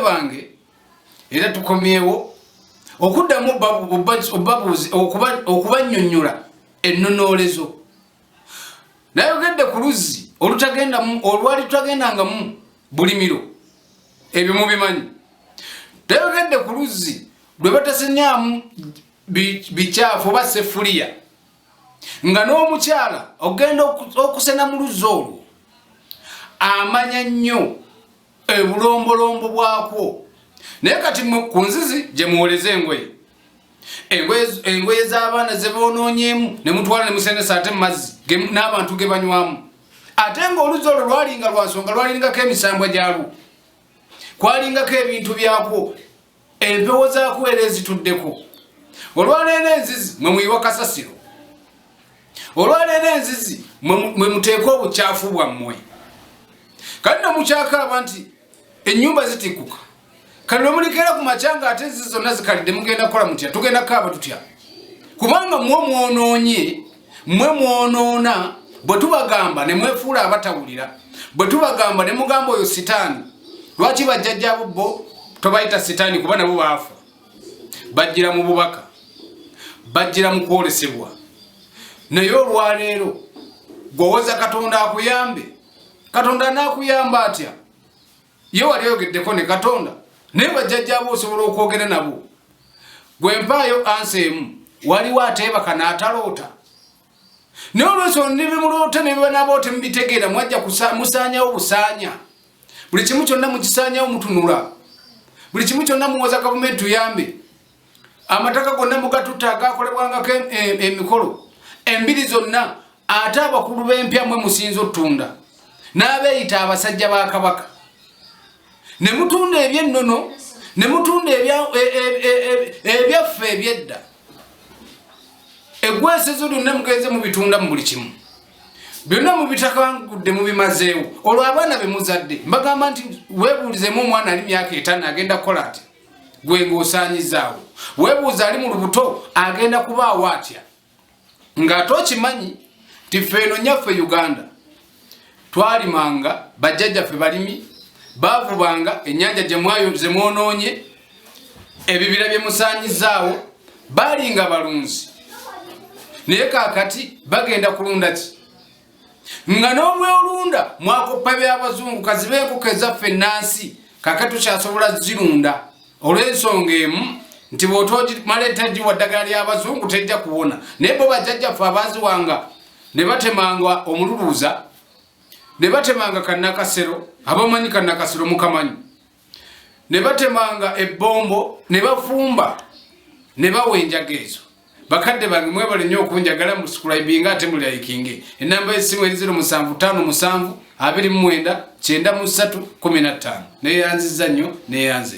bange era tukomyewo okuddamu obabuzi okubannyonnyola ennonolezo nayogedde ku luzzi olwali tutagendangamu bulimiro ebyo mubimanyi tayogedde ku luzzi lwe batasenyaamu bikyafu oba sefuliya nga n'omukyala ogenda okusena mu luzzi olwo amanya nnyo ebulombolombo bwakwo naye kati ku nzizi gye muwoleza engoye z'abaana ze boonoonyeemu ne mutwala ne musendesa ate mu mazzi n'abantu ge banywamu ate ng'oluzzi olwo lwalinga lwa nsonga lwalingako emisambwa gyalwo kwalingako ebintu byakwo empewo zaakwo era ezituddeko olwaleero enzizi mwe muyiwa kasasiro olwaleero enzizi mwe muteeka obukyafu bwammwe kati nomukyakaaba nti ennyumba zitikkuka kati mulekere ku makyanga ate enzizi zonna zikalidde mugenda kukola mutya tugenda kukaaba tutya kubanga mwe mwonoona bwe tubagamba ne mwefuula abatawulira bwe tubagamba ne mugamba oyo sitaani lwaki bajjajjaabo bo tobayita sitaani kuba nabo baafa bajjira mu bubaka bajjira mu kwolesebwa naye olwaleero gwowoza katonda akuyambe katonda naakuyamba atya ye wali oyogeddeko ne katonda naye bajjajjaabo osobola okwogera nabo gwe mpaayo ansi emu waliwo ateebaka n'ataloota naye olwensonga nebimuloote ne bibanaboote mubitegeera mwajja musaanyawo busaanya buli kimu kyonna mukisaanyawo mutunula buli kimu kyonna muwoza gavumenti tuyambe amataka gonna mugatutta agakolebwangako emikolo embiri zonna ate abakulu b'empya mwe musinza ottunda n'abeeyita abasajja ba kabaka ne mutunda ebyennono ne mutunda ebyaffe ebyedda eggwesezo lyonna mugenze mubitunda mu buli kimu byonna mubitakangudde mubimazeewo olwo abaana be muzadde mbagamba nti weebuulizemu omwana ali myaka 5 agenda kukola ati gwe ng'osaanyizaawo weebuuza ali mu lubuto agenda kubaawo atya ng'ate okimanyi ti ffe eno nnyaffe Uganda twalimanga bajjajjaffe balimi baavubanga ennyanja gye mwonoonye ebibira bye musaanyizaawo balinga balunzi naye kaakati bagenda kulunda ki nga n'obwolunda mwakoppa by'abazungu kazibe enkoko ezaffe ennansi kaakati tukyasobola zirunda olw'ensonga emu nti bw'otoogimala etagiwa ddagala ly'abazungu tejja kuwona naye bo bajjajjaffe abaziwanga ne batemanga omululuuza ne batemanga kannakasero abamanyi kannakasero mukamanyi ne batemanga ebbombo ne bafumba ne bawa enjaga ezo bakadde bange mwebale nnyo okunjagala mu subscribinga ate mu likinge enamba y'essimu eri 0757 29 93 15 neyanziza nnyo neyanze